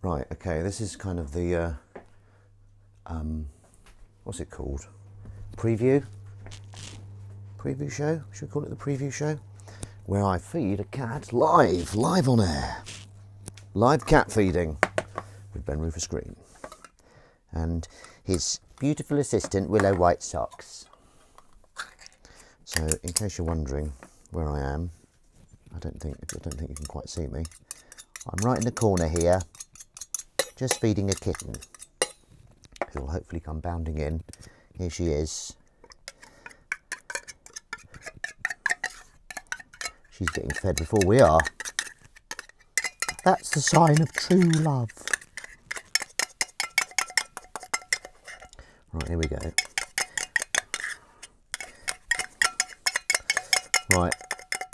Right, okay, this is kind of the, what's it called? Preview? Preview show? Should we call it the preview show? Where I feed a cat live on air. Live cat feeding with Ben Rufus Green. And his beautiful assistant, Willow White Socks. So, in case you're wondering where I am, I don't think you can quite see me. I'm right in the corner here, just feeding a kitten, who will hopefully come bounding in. Here she is. She's getting fed before we are. That's the sign of true love. Right, here we go. Right,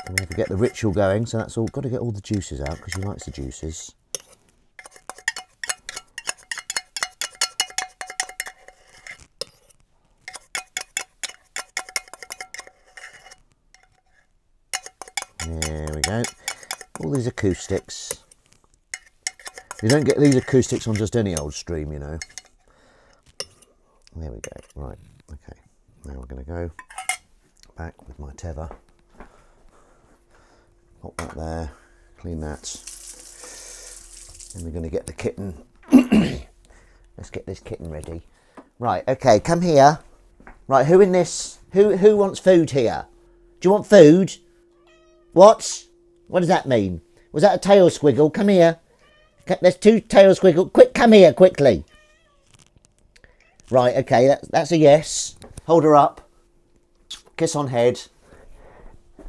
we have to get the ritual going, so that's all. Got to get all the juices out because she likes the juices. There we go. All these acoustics. You don't get these acoustics on just any old stream, you know. There we go. Right, okay. Now we're going to go back with my tether. Pop that there. Clean that. And we're going to get the kitten. Let's get this kitten ready. Right, okay, come here. Right, who in this? Who wants food here? Do you want food? What? What does that mean? Was that a tail squiggle? Come here. There's two tail squiggle. Quick, come here, quickly. Right, okay, that's a yes. Hold her up. Kiss on head.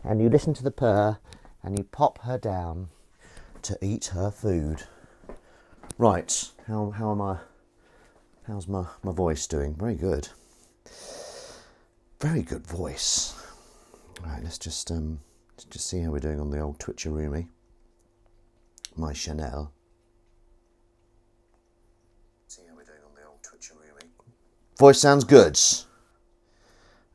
And you listen to the purr. And you pop her down to eat her food. Right, how am I? How's my voice doing? Very good. Very good voice. Right, let's just see how we're doing on the old Twitcheroomy. My Chanel. See how we're doing on the old Twitcheroomy. Voice sounds good.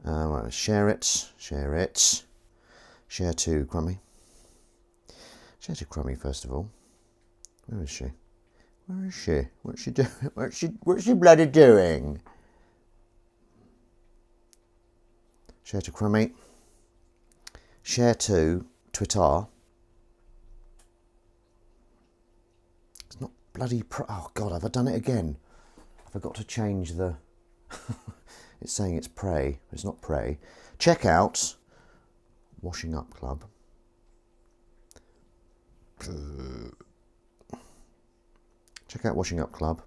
Right, share it. Share to Crummy. Share to Crummy first of all. Where is she? Where is she? What's she doing? What's she bloody doing? Share to Crummy. Share to Twitter. It's not bloody oh God, have I done it again? I forgot to change the it's saying it's pray. It's not pray. Check out Washing Up Club. Check out Washing Up Club.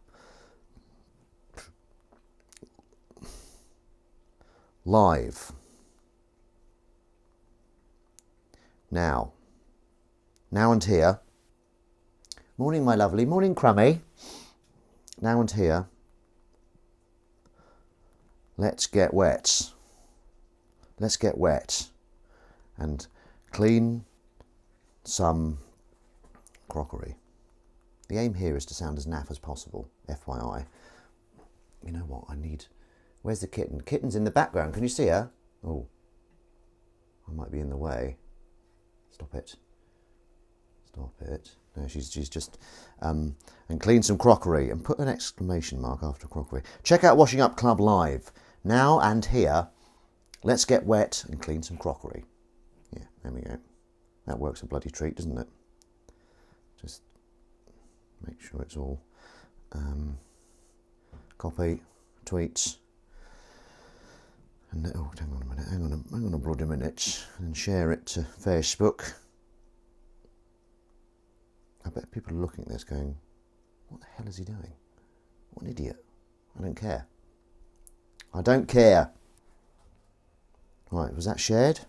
Live. Now and here. Morning, my lovely. Morning, Crummy. Now and here. Let's get wet. Let's get wet and clean some crockery. The aim here is to sound as naff as possible, FYI. You know what, I need... Where's the kitten? Kitten's in the background. Can you see her? Oh, I might be in the way. Stop it. Stop it. No, she's just... and clean some crockery and put an exclamation mark after crockery. Check out Washing Up Club live. Now and here. Let's get wet and clean some crockery. Yeah, there we go. That works a bloody treat, doesn't it? Just make sure it's all copy, tweets, and oh, hang on a minute, hang on a bloody minute, and share it to Facebook. I bet people are looking at this going, what the hell is he doing? What an idiot. I don't care. I don't care. Right, was that shared?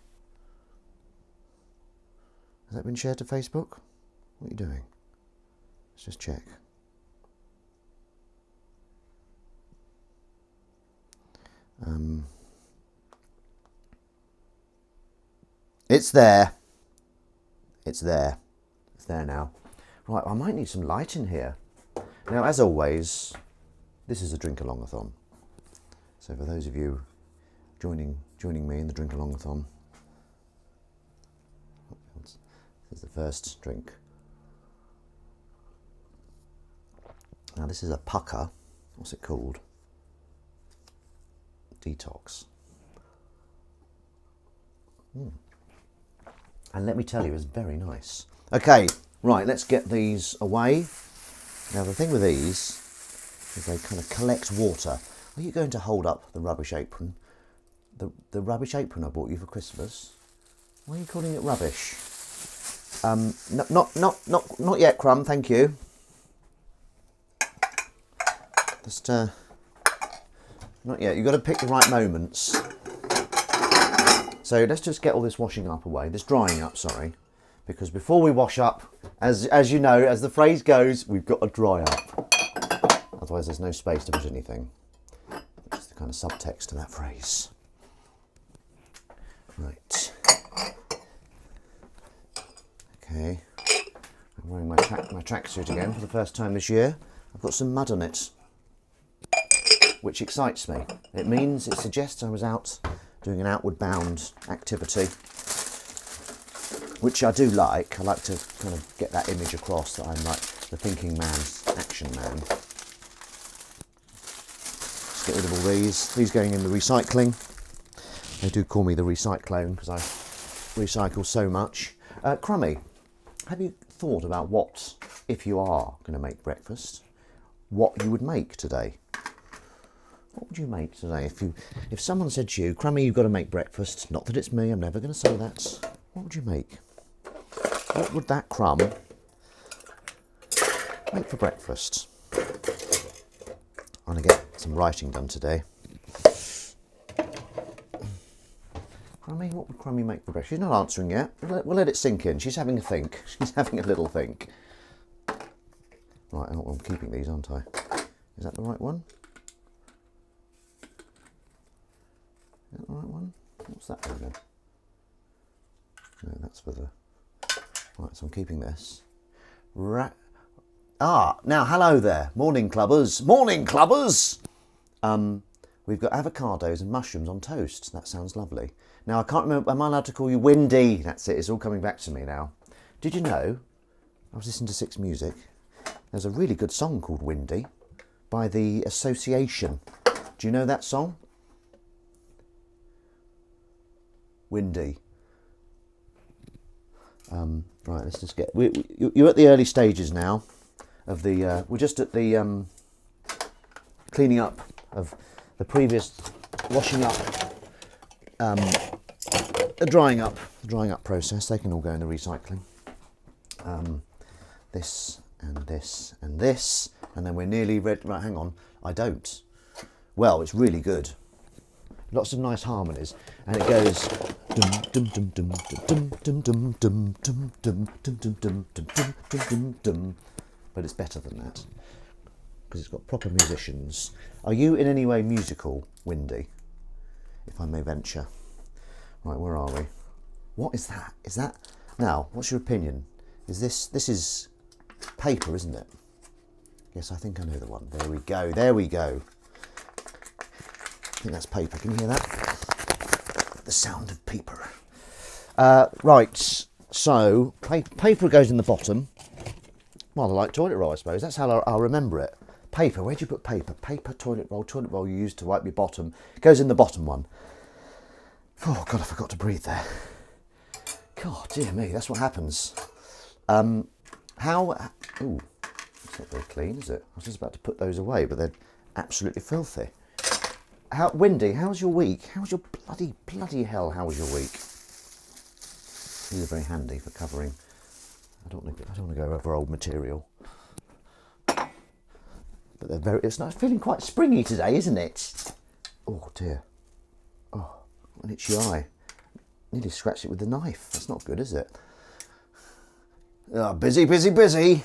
Has that been shared to Facebook? What are you doing? Let's just check. It's there. It's there. It's there now. Right, I might need some light in here. Now, as always, this is a drink-along-a-thon. So for those of you joining me in the drink-along-a-thon, this is the first drink. Now this is a pucker. What's it called? Detox. And let me tell you, it's very nice. Okay, right, let's get these away. Now the thing with these is they kind of collect water. Are you going to hold up the rubbish apron? The rubbish apron I bought you for Christmas? Why are you calling it rubbish? Not yet, Crumb, thank you. Just, not yet, you've got to pick the right moments. So let's just get all this washing up away, this drying up, sorry. Because before we wash up, as you know, as the phrase goes, we've got to dry up. Otherwise there's no space to put anything. That's the kind of subtext to that phrase. Right. Okay. I'm wearing my tracksuit again for the first time this year. I've got some mud on it, which excites me. It suggests I was out doing an outward bound activity, which I do like. I like to kind of get that image across that I'm like the thinking man's action man. Let's get rid of all these. These going in the recycling. They do call me the recyclone because I recycle so much. Crummy, have you thought about what, if you are going to make breakfast, what you would make today? What would you make today if someone said to you, Crummy, you've got to make breakfast? Not that it's me, I'm never going to say that. What would you make? What would that Crumb make for breakfast? I'm going to get some writing done today. Crummy, what would Crummy make for breakfast? She's not answering yet. We'll let it sink in. She's having a think. She's having a little think. Right, I'm keeping these, aren't I? Is that the right one? Is that the right one? What's that for then? No, that's for the... Right, so I'm keeping this. Now, hello there. Morning, clubbers. Morning, clubbers! We've got avocados and mushrooms on toast. That sounds lovely. Now, I can't remember... Am I allowed to call you Windy? That's it. It's all coming back to me now. Did you know... I was listening to Six Music. There's a really good song called Windy by The Association. Do you know that song? Windy. Right, let's just get... You're at the early stages now of the... we're just at the cleaning up of the previous washing up, the drying up process. They can all go in the recycling. This and this and this, and then we're nearly ready. Right, hang on, I don't. Well, it's really good. Lots of nice harmonies, and it goes dum dum dum dum dum dum dum dum dum dum dum dum dum dum dum. But it's better than that because it's got proper musicians. Are you in any way musical, Windy? If I may venture. Right, where are we? What is that? Is that now? What's your opinion? Is this is paper, isn't it? Yes, I think I know the one. There we go. There we go. I think that's paper. Can you hear that? The sound of paper. Right. So paper goes in the bottom. Rather like toilet roll, I suppose. That's how I'll remember it. Paper. Where do you put paper? Paper, toilet roll. Toilet roll you use to wipe your bottom. Goes in the bottom one. Oh God, I forgot to breathe there. God, dear me, that's what happens. Ooh, it's not very clean, is it? I was just about to put those away, but they're absolutely filthy. Windy, how's your week? How's your bloody hell? How was your week? These are very handy for covering. I don't want to go over old material. But they're very. It's nice, feeling quite springy today, isn't it? Oh dear. Oh, an itchy eye. Nearly scratched it with the knife. That's not good, is it? Oh, busy, busy, busy.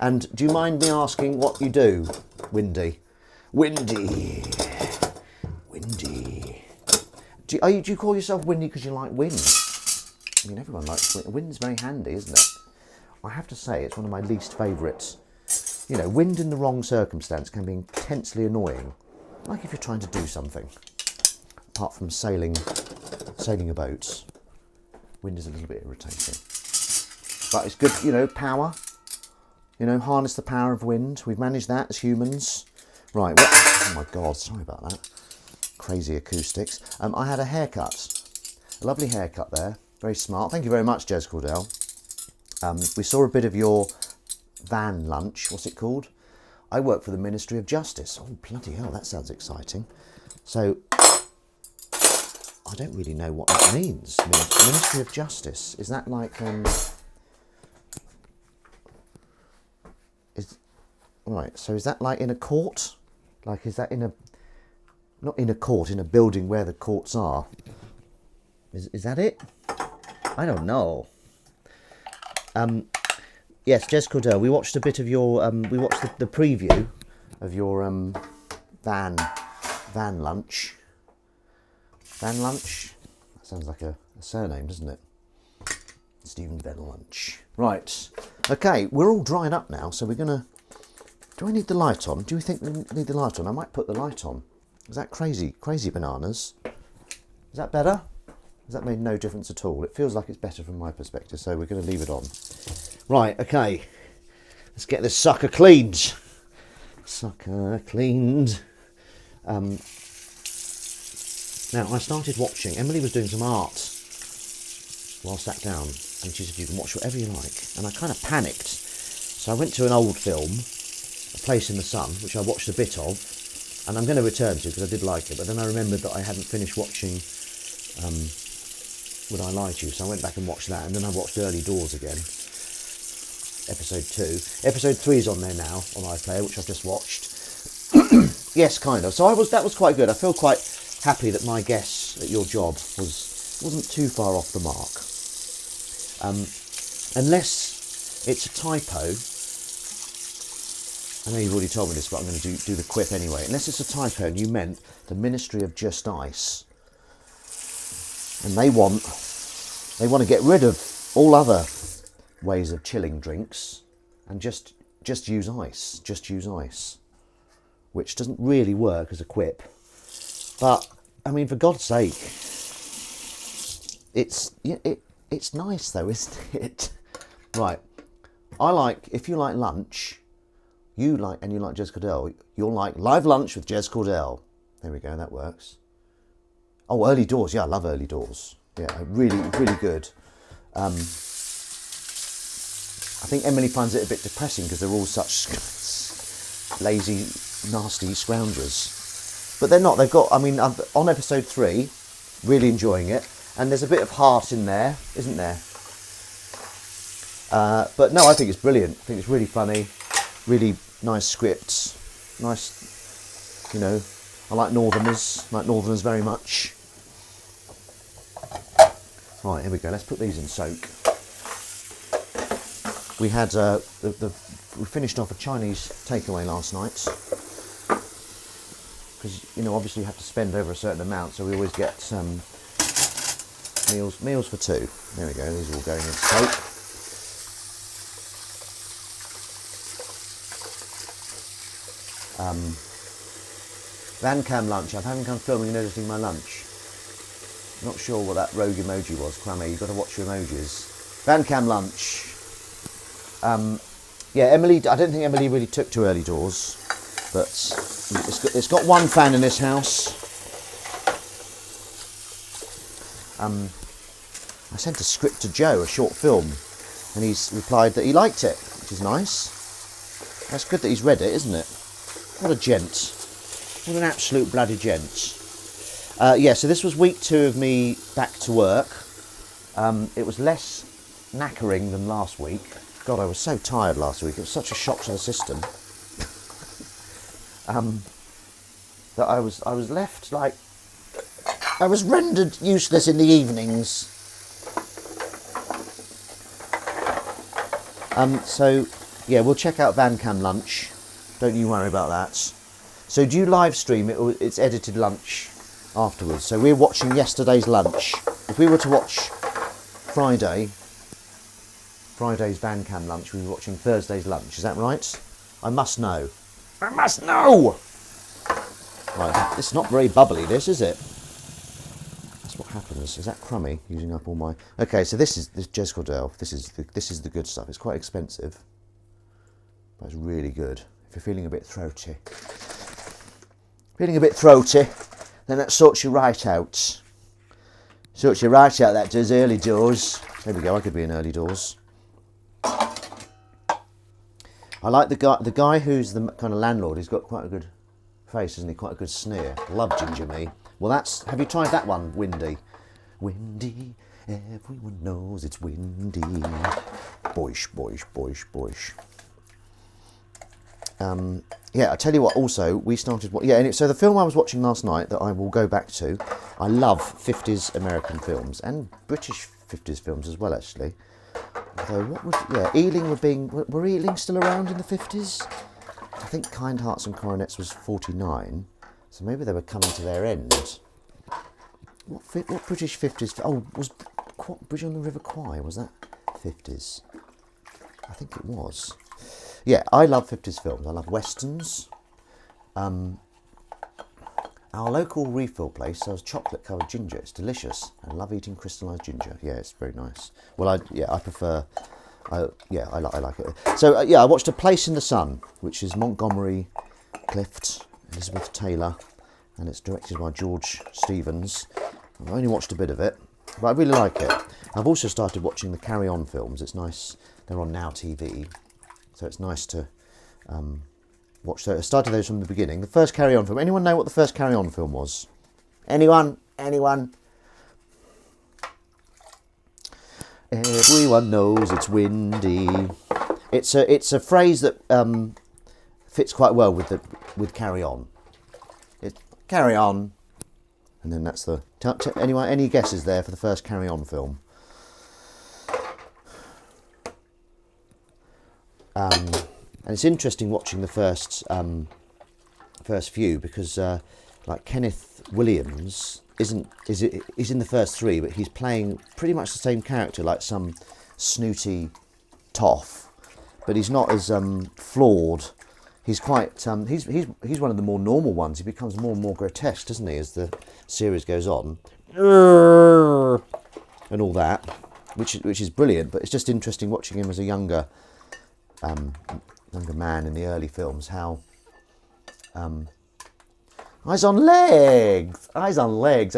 And do you mind me asking what you do, Windy? Windy. Windy. Do you call yourself Windy because you like wind? I mean, everyone likes wind. Wind's very handy, isn't it? I have to say, it's one of my least favourites. You know, wind in the wrong circumstance can be intensely annoying. Like if you're trying to do something. Apart from sailing a boat. Wind is a little bit irritating. But it's good, you know, power. You know, harness the power of wind. We've managed that as humans. Right, what, oh my God, sorry about that. Crazy acoustics. I had a haircut. A lovely haircut there. Very smart. Thank you very much, Jez Cordell. We saw a bit of your van lunch. What's it called? I work for the Ministry of Justice. Oh, bloody hell, that sounds exciting. So, I don't really know what that means. Ministry of Justice. Is that like... Right, so is that like in a court? Like, is that in a... Not in a court, in a building where the courts are. Is that it? I don't know. Yes, Jez Cordell, we watched a bit of your... we watched the preview of your van lunch. Van Lunch? That sounds like a surname, doesn't it? Stephen Van Lunch. Right. Okay, we're all dried up now, so we're going to... Do I need the light on? Do you think we need the light on? I might put the light on. Is that crazy? Crazy bananas? Is that better? Has that made no difference at all? It feels like it's better from my perspective, so we're going to leave it on. Right, okay. Let's get this sucker cleaned. Sucker cleaned. Now, I started watching. Emily was doing some art while I sat down, and she said, you can watch whatever you like. And I kind of panicked. So I went to an old film, A Place in the Sun, which I watched a bit of, and I'm going to return to because I did like it. But then I remembered that I hadn't finished watching Would I Lie to You? So I went back and watched that, and then I watched Early Doors again, episode 2. Episode 3 is on there now, on iPlayer, which I've just watched. Yes, kind of. So that was quite good. I feel quite happy that my guess at your job wasn't too far off the mark. Unless it's a typo. I know you've already told me this, but I'm going to do the quip anyway. Unless it's a typo and you meant the Ministry of Just Ice, and they want to get rid of all other ways of chilling drinks and just use ice. Just use ice, which doesn't really work as a quip. But I mean, for God's sake, it's nice though, isn't it? Right. If you like lunch, you like Jez Cordell, you'll like Live Lunch with Jez Cordell. There we go, that works. Oh, Early Doors. Yeah, I love Early Doors. Yeah, really, really good. I think Emily finds it a bit depressing because they're all such lazy, nasty scroungers. But they're not. They've got, I mean, on episode 3, really enjoying it. And there's a bit of heart in there, isn't there? But no, I think it's brilliant. I think it's really funny. Really nice scripts. Nice, you know, I like Northerners. I like Northerners very much. Right, here we go. Let's put these in soak. We had, we finished off a Chinese takeaway last night. Because, you know, obviously you have to spend over a certain amount, so we always get meals for 2. There we go, these are all going in soak. Van Cam lunch. I'm having come filming and editing my lunch. Not sure what that rogue emoji was, Clammy. You've got to watch your emojis. Van Cam lunch. Yeah, Emily. I don't think Emily really took to Early Doors, but it's got one fan in this house. I sent a script to Joe, a short film, and he's replied that he liked it, which is nice. That's good that he's read it, isn't it? What a gent. What an absolute bloody gent. Yeah, so this was week 2 of me back to work. It was less knackering than last week. God, I was so tired last week. It was such a shock to the system. That I was left like... I was rendered useless in the evenings. So, yeah, we'll check out Van Cam lunch. Don't you worry about that. So do you live stream it, or it's edited lunch afterwards? So we're watching yesterday's lunch. If we were to watch Friday's Van Cam lunch, we'd be watching Thursday's lunch. Is that right? I must know. I must know! Right, it's not very bubbly, this, is it? That's what happens. Is that crummy? Using up all my... Okay, so this Jez Cordell. This is the good stuff. It's quite expensive. That's really good. If you're feeling a bit throaty, then that sorts you right out. Sorts you right out, that does. Early doors. There we go, I could be in early doors. I like the guy who's the kind of landlord. He's got quite a good face, isn't he? Quite a good sneer. Love Ginger Me. Well, have you tried that one, Windy? Windy, everyone knows it's windy. Boish, boish, boish, boish. Yeah, I tell you what, also, we started... so the film I was watching last night that I will go back to, I love 50s American films, and British 50s films as well, actually. Although, Ealing were Ealing still around in the 50s? I think Kind Hearts and Coronets was 49, so maybe they were coming to their end. What British 50s... Oh, was Bridge on the River Kwai, was that 50s? I think it was. Yeah, I love 50s films. I love westerns. Our local refill place sells chocolate-covered ginger. It's delicious. I love eating crystallised ginger. Yeah, it's very nice. Well, I prefer... I like it. So, I watched A Place in the Sun, which is Montgomery Clift, Elizabeth Taylor, and it's directed by George Stevens. I've only watched a bit of it, but I really like it. I've also started watching the Carry On films. It's nice. They're on Now TV. So it's nice to watch. So I started those from the beginning. The first Carry On film. Anyone know what the first Carry On film was? Anyone? Everyone knows it's windy. It's a phrase that fits quite well with Carry On. Carry on, and then that's the. Anyone? Any guesses there for the first Carry On film? And it's interesting watching the first few because like Kenneth Williams is in the first three, but he's playing pretty much the same character, like some snooty toff, but he's not as flawed. He's quite he's one of the more normal ones. He becomes more and more grotesque, doesn't he, as the series goes on, and all that, which is brilliant. But it's just interesting watching him as a younger man in the early films. How eyes on legs. I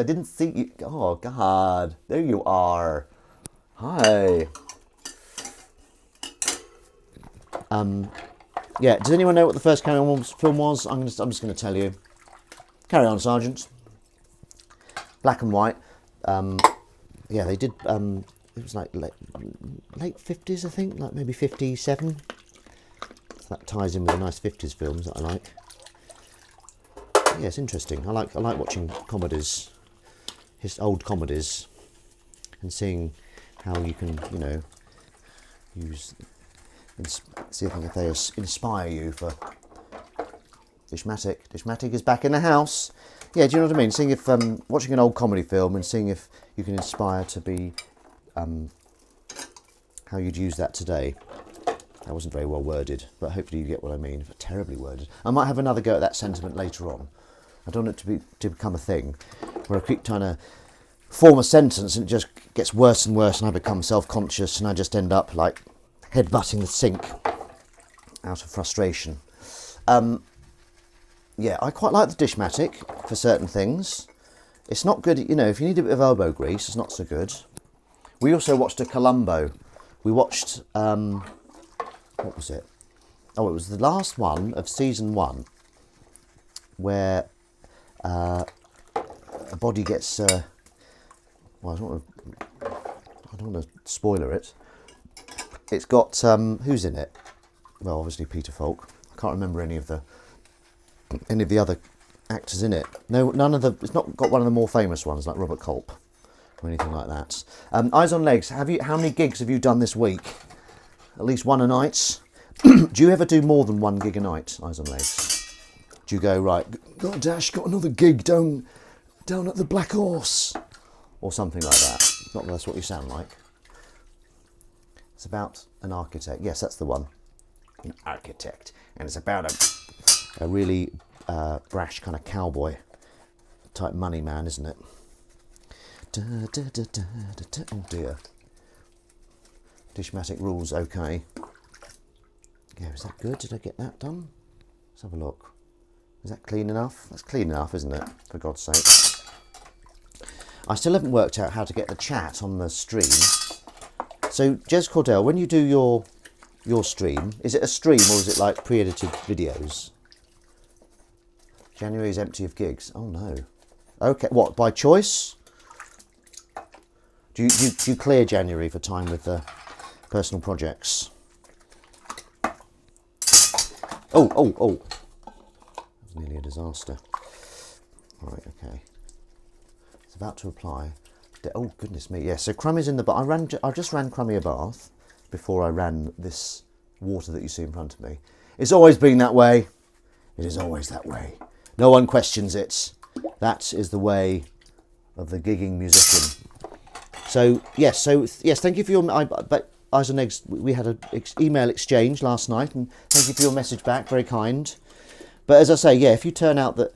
didn't see you. Oh God, there you are. Hi. Yeah, does anyone know what the first Carry On film was? I'm just going to tell you. Carry On, Sergeant. Black and white. Yeah, they did. It was like late 50s, I think, like maybe 57. So that ties in with the nice 50s films that I like. Yeah, it's interesting. I like watching comedies, his old comedies, and seeing how you can, see if they inspire you for Dishmatic. Dishmatic is back in the house. Yeah, do you know what I mean? Seeing if watching an old comedy film and seeing if you can inspire to be how you'd use that today. That wasn't very well worded, but hopefully you get what I mean. If it's terribly worded, I might have another go at that sentiment later on. I don't want it to become a thing where I keep trying to form a sentence and it just gets worse and worse, and I become self-conscious and I just end up like headbutting the sink out of frustration. Yeah, I quite like the Dishmatic for certain things. It's not good, if you need a bit of elbow grease, it's not so good. We also watched a Columbo. We watched, what was it? Oh, it was the last one of season 1, where a body gets, well, I don't want to spoiler it. It's got, who's in it? Well, obviously Peter Falk. I can't remember any of the other actors in it. No, it's not got one of the more famous ones like Robert Culp or anything like that. Eyes on Legs. How many gigs have you done this week? At least one a night. Do you ever do more than one gig a night? Eyes on Legs. Do you go right? Got a dash. Got another gig down at the Black Horse, or something like that. Not that that's what you sound like. It's about an architect. Yes, that's the one. An architect, and it's about a really brash kind of cowboy type money man, isn't it? Oh dear. Dishmatic rules, okay. Yeah, is that good? Did I get that done? Let's have a look. Is that clean enough? That's clean enough, isn't it? For God's sake. I still haven't worked out how to get the chat on the stream. So, Jez Cordell, when you do your stream, is it a stream or is it like pre-edited videos? January is empty of gigs. Oh no. Okay, what, by choice? Do you clear January for time with the personal projects? Oh. That was nearly a disaster. Right, okay. It's about to apply. Oh, goodness me. Yeah, so Crummy's in the bath. I just ran Crummy a bath before I ran this water that you see in front of me. It's always been that way. It is always that way. No one questions it. That is the way of the gigging musician. So yes, thank you for your... But Eyes on Eggs, we had an email exchange last night, and thank you for your message back, very kind. But as I say, yeah, if you turn out that,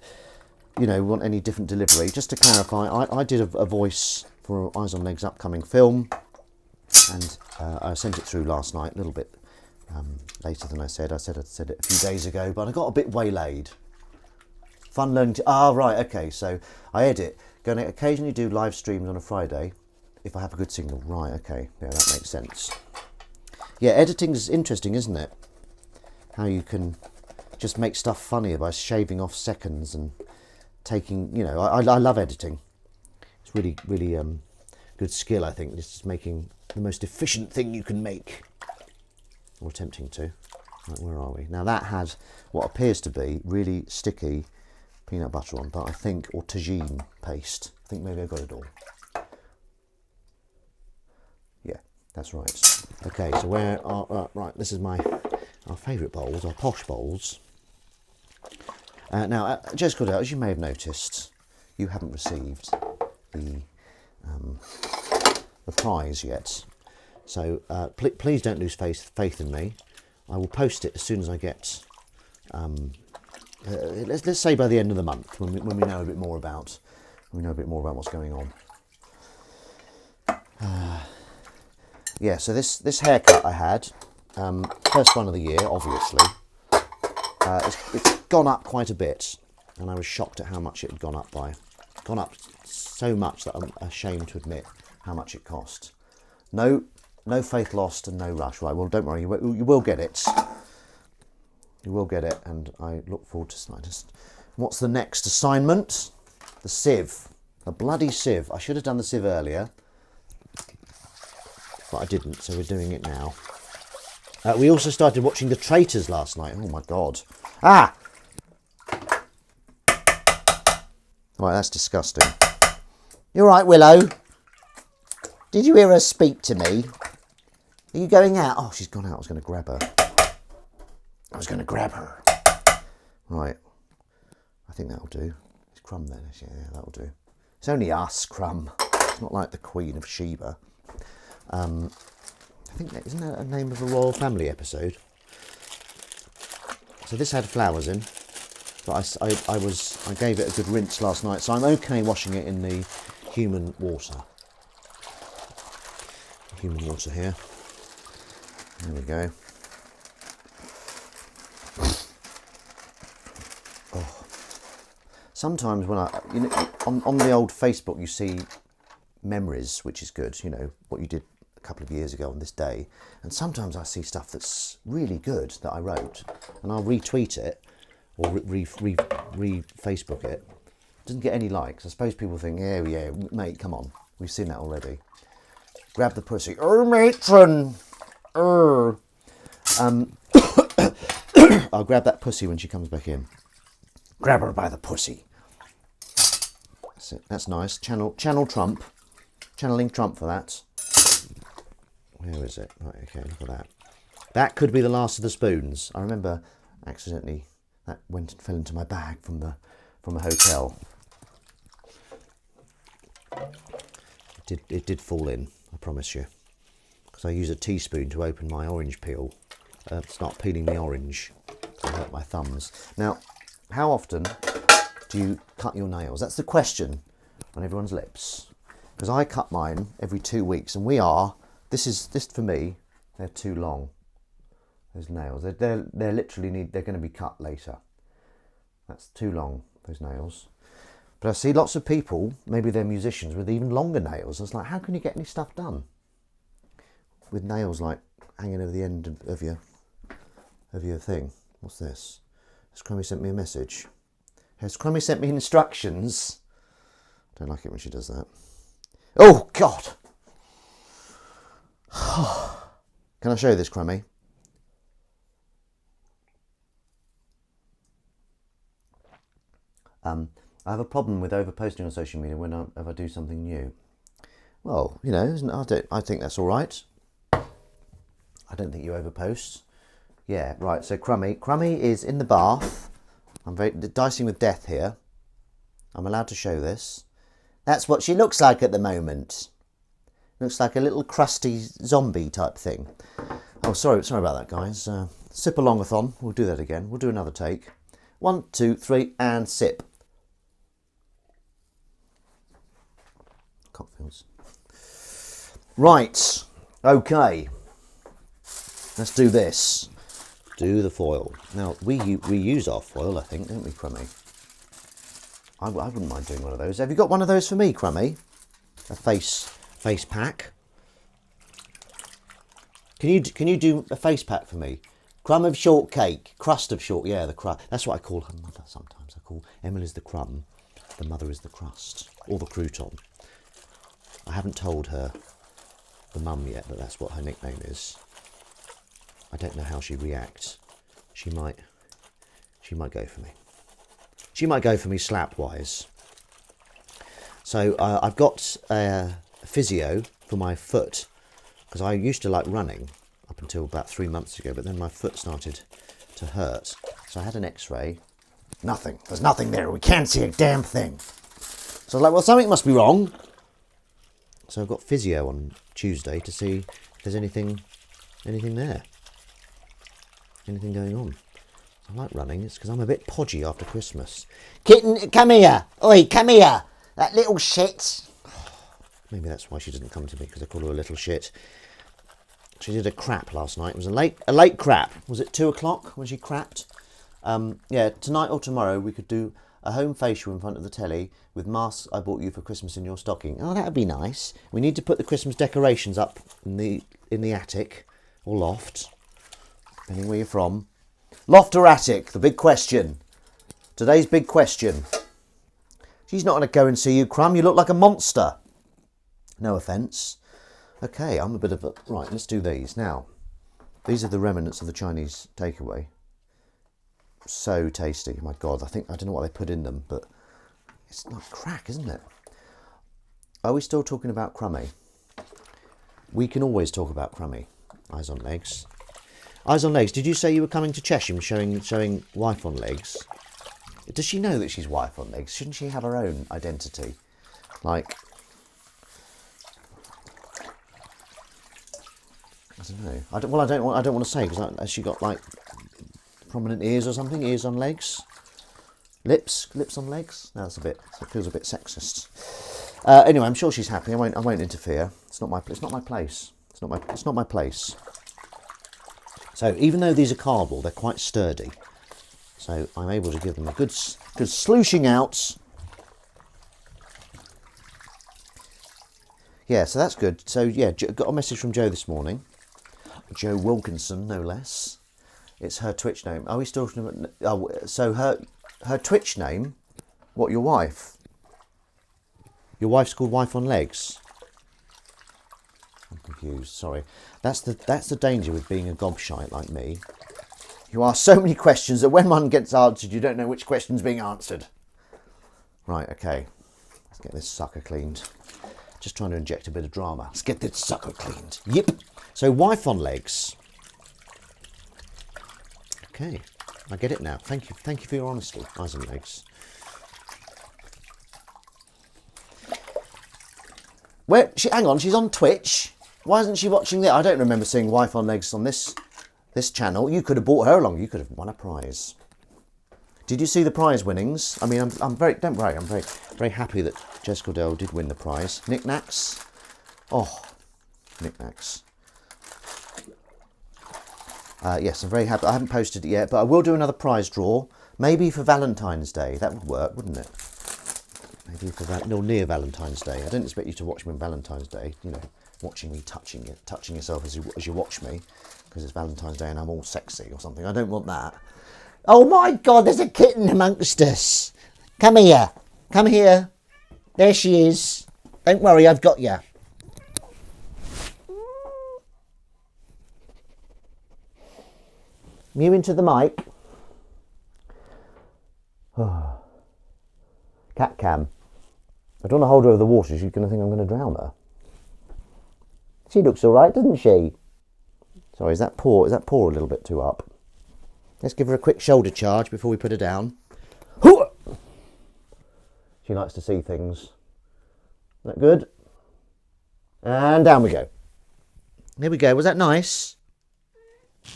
you know, want any different delivery, just to clarify, I did a voice for Eyes on Eggs' upcoming film, and I sent it through last night, a little bit later than I said. I said I'd said it a few days ago, but I got a bit waylaid. Fun learning to... right, okay, so I edit. Going to occasionally do live streams on a Friday, if I have a good signal. Right, okay, yeah, that makes sense. Yeah, editing's interesting, isn't it? How you can just make stuff funnier by shaving off seconds and taking, you know, I love editing. It's really, really good skill, I think. It's just making the most efficient thing you can make. Or attempting to. Right, where are we? Now that had what appears to be really sticky peanut butter on, but I think, or tagine paste. I think maybe I got it all. Yeah, that's right. Okay, so where are, right, this is our favourite bowls, our posh bowls. Now, Jez Cordell, as you may have noticed, you haven't received the prize yet. So please don't lose faith in me. I will post it as soon as I get... let's say by the end of the month, when we know a bit more about what's going on. Yeah, so this haircut I had, first one of the year, obviously. It's gone up quite a bit, and I was shocked at how much it had gone up by. Gone up so much that I'm ashamed to admit how much it cost. No faith lost and no rush. Right, well, don't worry, you will get it. You will get it, and I look forward to just. What's the next assignment? The sieve. The bloody sieve. I should have done the sieve earlier, but I didn't, so we're doing it now. We also started watching The Traitors last night. Oh my God. Ah! Right, that's disgusting. You all right, Willow? Did you hear her speak to me? Are you going out? Oh, she's gone out. I was going to grab her. Right. I think that'll do. It's Crumb then. Yeah, that'll do. It's only us, Crumb. It's not like the Queen of Sheba. I think isn't that a name of a royal family episode? So this had flowers in, but I gave it a good rinse last night, so I'm okay washing it in the human water. Human water here. There we go. Oh. Sometimes when on the old Facebook you see memories, which is good, you know, what you did a couple of years ago on this day, and sometimes I see stuff that's really good that I wrote, and I'll retweet it or re-Facebook it. It doesn't get any likes. I suppose people think, yeah, mate, come on, we've seen that already. Grab the pussy. Matron! I'll grab that pussy when she comes back in. Grab her by the pussy. That's it. That's nice. Channel Trump. Channeling Trump for that. Where is it? Right, okay, look at that. That could be the last of the spoons. I remember accidentally that fell into my bag from a hotel. It did fall in, I promise you. Because I use a teaspoon to open my orange peel. Start peeling the orange. I hurt my thumbs. Now, how often do you cut your nails? That's the question on everyone's lips. Because I cut mine every 2 weeks, and this for me, they're too long. those nails. They're literally they're going to be cut later. That's too long, those nails. But I see lots of people, maybe they're musicians, with even longer nails. I was like, how can you get any stuff done with nails like hanging over the end of your thing? What's this? Has Crummy sent me a message? Has Crummy sent me instructions? I don't like it when she does that. Oh, God! Can I show you this, Crummy? I have a problem with overposting on social media if I do something new. Well, you know, I think that's all right. I don't think you overpost. Yeah, right. So Crummy is in the bath. I'm dicing with death here. I'm allowed to show this. That's what she looks like at the moment. Looks like a little crusty zombie type thing. Oh, sorry about that, guys. Sip along-a-thon. We'll do that again. We'll do another take. 1, 2, 3, and sip. Cocktails. Right. Okay. Let's do this. Do the foil. Now, we use our foil, I think, don't we, Crummy? I wouldn't mind doing one of those. Have you got one of those for me, Crummy? A face pack. Can you do a face pack for me? Crumb of shortcake, crust of short. Yeah, the crust. That's what I call her mother sometimes. I call Emily's the crumb, the mother is the crust, or the crouton. I haven't told her, the mum, yet that that's what her nickname is. I don't know how she reacts. She might go for me. She might go for me slap-wise. So I've got a physio for my foot, because I used to like running up until about 3 months ago, but then my foot started to hurt. So I had an x-ray. Nothing. There's nothing there. We can't see a damn thing. So I was like, well, something must be wrong. So I've got physio on Tuesday to see if there's anything there. Anything going on. I like running. It's because I'm a bit podgy after Christmas. Kitten, come here. Oi, come here. That little shit. Maybe that's why she doesn't come to me, because I call her a little shit. She did a crap last night. It was a late crap. Was it 2 o'clock when she crapped? Yeah, tonight or tomorrow we could do a home facial in front of the telly with masks I bought you for Christmas in your stocking. Oh, that would be nice. We need to put the Christmas decorations up in the attic or loft, depending where you're from. Loft or attic? The big question. Today's big question. She's not going to go and see you, Crumb. You look like a monster. No offence. Okay, I'm a bit of a... Right, let's do these. Now, these are the remnants of the Chinese takeaway. So tasty. My God, I don't know what they put in them, but it's like crack, isn't it? Are we still talking about Crummy? We can always talk about Crummy. Eyes on legs. Eyes on legs. Did you say you were coming to Chesham showing wife on legs? Does she know that she's wife on legs? Shouldn't she have her own identity? Like, I don't know. I don't want to say, because has she got like prominent ears or something? Ears on legs? Lips on legs? No, it feels a bit sexist. Anyway, I'm sure she's happy. I won't interfere. It's not my place. It's not my place. So even though these are cardboard, they're quite sturdy. So I'm able to give them a good slooshing out. Yeah, so that's good. So yeah, got a message from Jo this morning. Jo Wilkinson, no less. It's her Twitch name. Are we still talking about... Oh, so her Twitch name... What, your wife? Your wife's called Wife on Legs? I'm confused, sorry. That's the danger with being a gobshite like me. You ask so many questions that when one gets answered, you don't know which question's being answered. Right, okay. Let's get this sucker cleaned. Just trying to inject a bit of drama. Let's get this sucker cleaned. Yep. So, Wife on Legs. Okay, I get it now. Thank you for your honesty. Eyes on legs. Hang on, she's on Twitch. Why isn't she watching that? I don't remember seeing Wife on Legs on this channel. You could have brought her along. You could have won a prize. Did you see the prize winnings? I mean, I'm very, don't worry, I'm very, very happy that Jess Cordell did win the prize. Knickknacks. Oh, knickknacks. Yes, I'm very happy. I haven't posted it yet, but I will do another prize draw. Maybe for Valentine's Day. That would work, wouldn't it? Maybe for near Valentine's Day. I don't expect you to watch me on Valentine's Day. You know, watching me touching yourself as you watch me, because it's Valentine's Day and I'm all sexy or something. I don't want that. Oh my God! There's a kitten amongst us. Come here. Come here. There she is. Don't worry, I've got you. Mew into the mic. Cat cam. I don't want to hold her over the water. She's going to think I'm going to drown her. She looks all right, doesn't she? Sorry, is that paw a little bit too up? Let's give her a quick shoulder charge before we put her down. She likes to see things. Is that good? And down we go. There we go. Was that nice?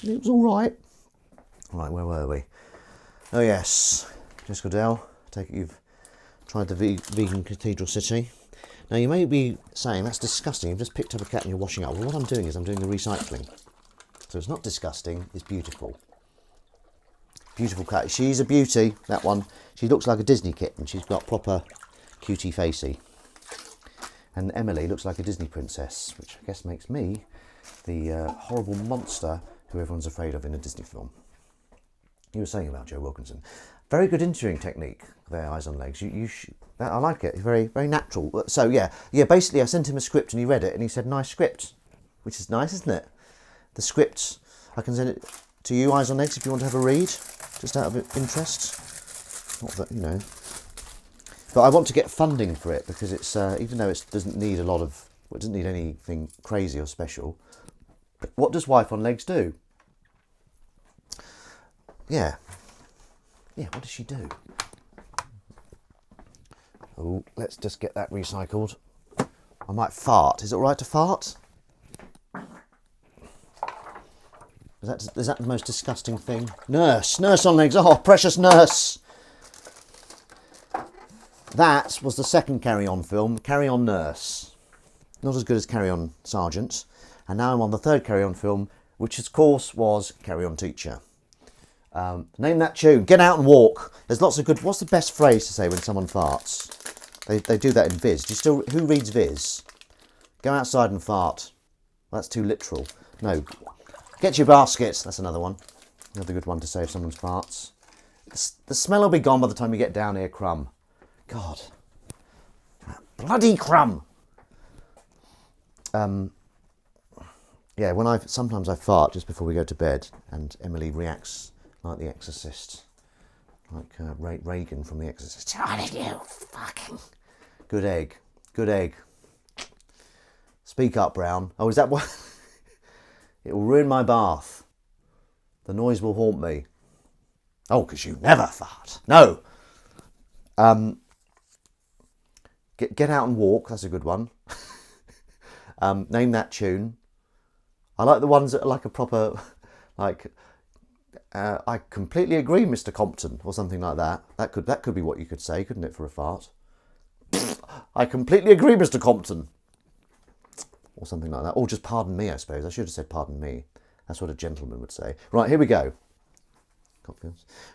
It was all right. Right, where were we? Oh yes, Jessica Dell. Take it you've tried the vegan cathedral city. Now you may be saying that's disgusting. You've just picked up a cat and you're washing up. Well, what I'm doing is I'm doing the recycling. So it's not disgusting. It's beautiful. Beautiful cat. She's a beauty. That one. She looks like a Disney kitten. She's got proper cutie facey. And Emily looks like a Disney princess, which I guess makes me the horrible monster who everyone's afraid of in a Disney film. You were saying about Joe Wilkinson. Very good interviewing technique there, Eyes on Legs. I like it. It's very, very natural. So yeah. Basically, I sent him a script and he read it and he said, "Nice script," which is nice, isn't it? The script, I can send it to you, Eyes on Legs, if you want to have a read, just out of interest. Not that, you know. But I want to get funding for it because it's even though it doesn't need it doesn't need anything crazy or special. What does Wife on Legs do? Yeah, what does she do? Oh, let's just get that recycled. I might fart. Is it all right to fart? Is that the most disgusting thing? Nurse on Legs. Oh, precious nurse. That was the second Carry On film, Carry On Nurse. Not as good as Carry On Sergeant. And now I'm on the third Carry On film, which of course was Carry On Teacher. Name that tune. Get out and walk. There's lots of good. What's the best phrase to say when someone farts? They do that in Viz. Who reads Viz? Go outside and fart. Well, that's too literal. No. Get your baskets. That's another one. Another good one to say if someone farts. The smell will be gone by the time you get down here, Crumb. God. Bloody Crumb. Yeah, sometimes I fart just before we go to bed, and Emily reacts like The Exorcist, like Reagan from The Exorcist. What did you fucking? Good egg. Speak up, Brown. Oh, is that what? It will ruin my bath. The noise will haunt me. Oh, because you never fart. No. Get out and walk. That's a good one. Name that tune. I like the ones that are like a proper, like. I completely agree, Mr. Compton, or something like that. That could be what you could say, couldn't it, for a fart? I completely agree, Mr. Compton. Or something like that. Or just pardon me, I suppose. I should have said pardon me. That's what a gentleman would say. Right, here we go.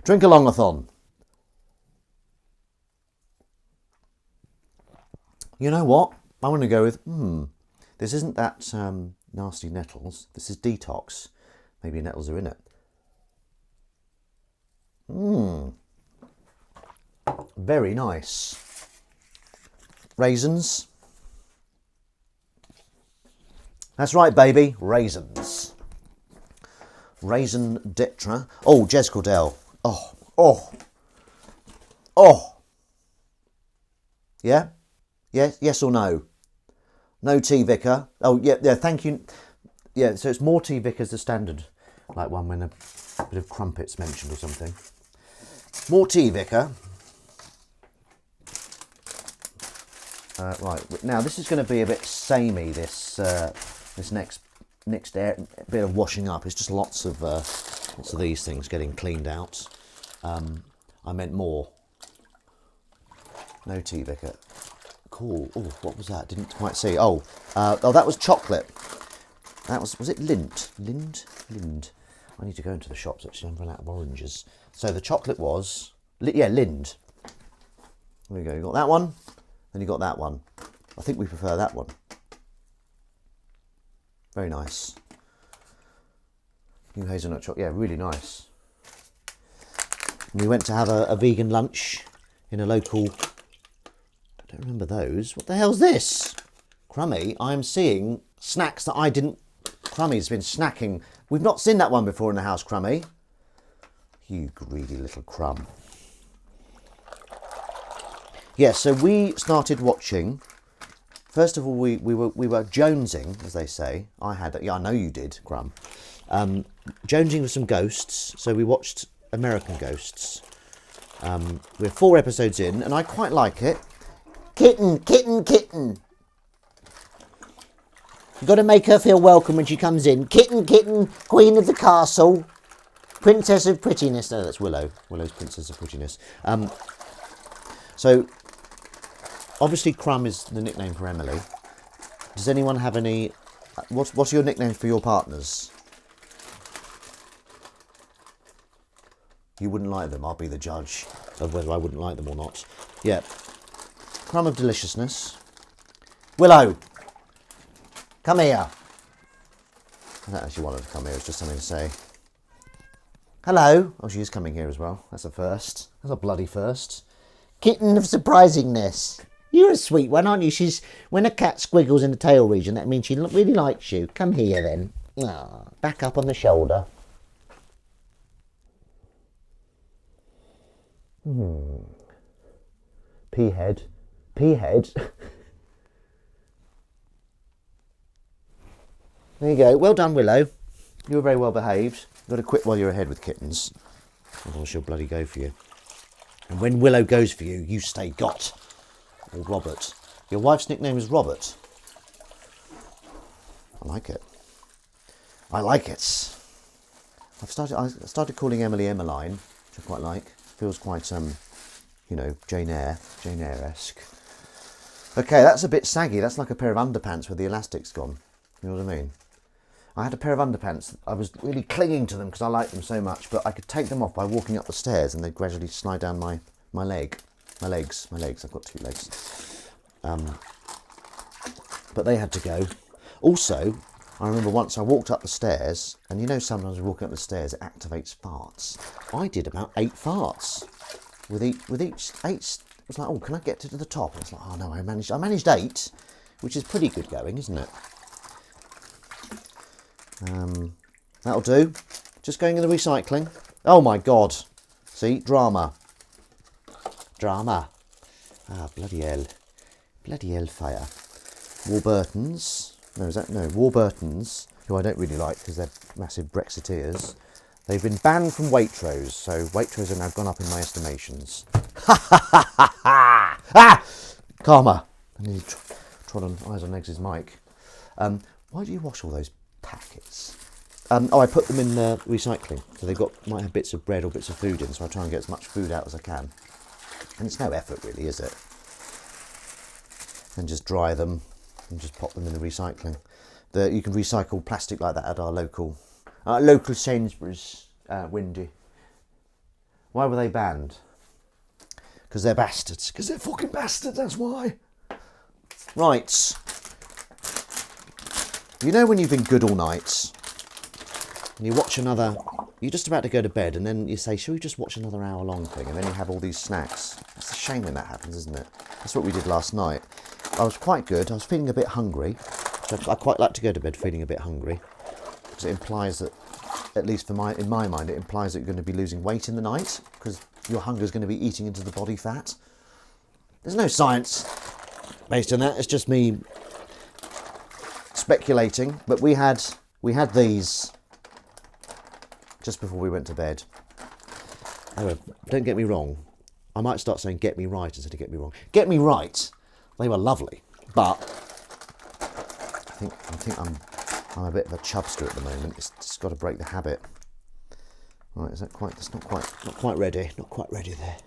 Drink along-a-thon. You know what? I want to go with, this isn't that nasty Nettles. This is Detox. Maybe Nettles are in it. Very nice. Raisins. That's right, baby. Raisins. Raisin Detra. Oh, Jez Cordell. Oh. Yeah? Yes or no? No tea, Vicar. Oh, yeah, thank you. Yeah, so it's more tea, Vicar's the standard. Like one when a bit of crumpets mentioned or something. More tea, Vicar. Right, now this is going to be a bit samey, this next bit of washing up. It's just lots of these things getting cleaned out. I meant more. No tea, Vicar. Cool. Oh, what was that? Didn't quite see. Oh, that was chocolate. That was it Lindt? Lind? I need to go into the shops actually. I'm running out of oranges. So the chocolate was, Lind. There we go. You got that one, then you got that one. I think we prefer that one. Very nice. New hazelnut chocolate. Yeah, really nice. And we went to have a vegan lunch in a local. I don't remember those. What the hell's this? Crummy, I'm seeing snacks that I didn't. Crummy's been snacking. We've not seen that one before in the house, Crummy. You greedy little crumb. Yeah, so we started watching. First of all, we were jonesing, as they say. I know you did, Crumb. Jonesing with some ghosts. So we watched American Ghosts. We're 4 episodes in, and I quite like it. Kitten, kitten, kitten. You've got to make her feel welcome when she comes in. Kitten, kitten, queen of the castle. Princess of prettiness. No, that's Willow. Willow's princess of prettiness. So, obviously Crumb is the nickname for Emily. Does anyone have any... What's your nickname for your partners? You wouldn't like them. I'll be the judge of whether I wouldn't like them or not. Yeah. Crumb of deliciousness. Willow! Come here. I don't actually want her to come here. It's just something to say. Hello. Oh, she is coming here as well. That's a first. That's a bloody first. Kitten of surprisingness. You're a sweet one, aren't you? When a cat squiggles in the tail region, that means she really likes you. Come here then. Oh, back up on the shoulder. Peahead. Peahead. There you go. Well done, Willow. You were very well behaved. You've got to quit while you're ahead with kittens. Otherwise she'll bloody go for you. And when Willow goes for you, you stay got. Or Robert. Your wife's nickname is Robert. I like it. I like it. I started calling Emily Emmeline, which I quite like. Feels quite, Jane Eyre-esque. Okay, that's a bit saggy. That's like a pair of underpants with the elastic's gone. You know what I mean? I had a pair of underpants. I was really clinging to them because I liked them so much, but I could take them off by walking up the stairs and they'd gradually slide down my legs. I've got 2 legs. But they had to go. Also, I remember once I walked up the stairs, and sometimes walking up the stairs it activates farts. I did about 8 farts with each 8. It was like, oh, can I get to the top? And it's like, oh no, I managed 8, which is pretty good going, isn't it? That'll do. Just going in the recycling. Oh my God. See, drama. Ah, bloody hell. Bloody hellfire. Warburtons. Warburtons, who I don't really like because they're massive Brexiteers. They've been banned from Waitrose, so Waitrose have now gone up in my estimations. Ah! Karma. I nearly trod on eyes on Eggs' mic. Why do you wash all those packets? I put them in recycling, so they might have bits of bread or bits of food in, so I try and get as much food out as I can. And it's no effort really, is it? And just dry them and just pop them in the recycling. You can recycle plastic like that at our local Sainsbury's, Windy. Why were they banned? Because they're bastards. Because they're fucking bastards, that's why. Right. You know when you've been good all night and you watch you're just about to go to bed and then you say, shall we just watch another hour-long thing? And then you have all these snacks. It's a shame when that happens, isn't it? That's what we did last night. I was quite good. I was feeling a bit hungry. I quite like to go to bed feeling a bit hungry because it implies that, at least in my mind, it implies that you're going to be losing weight in the night because your hunger is going to be eating into the body fat. There's no science based on that. It's just me speculating. But we had these just before we went to bed. However, don't get me wrong. I might start saying "get me right" instead of "get me wrong." Get me right. They were lovely, but I think I'm a bit of a chubster at the moment. It's just got to break the habit. Right, is that quite? It's not quite ready. Not quite ready there.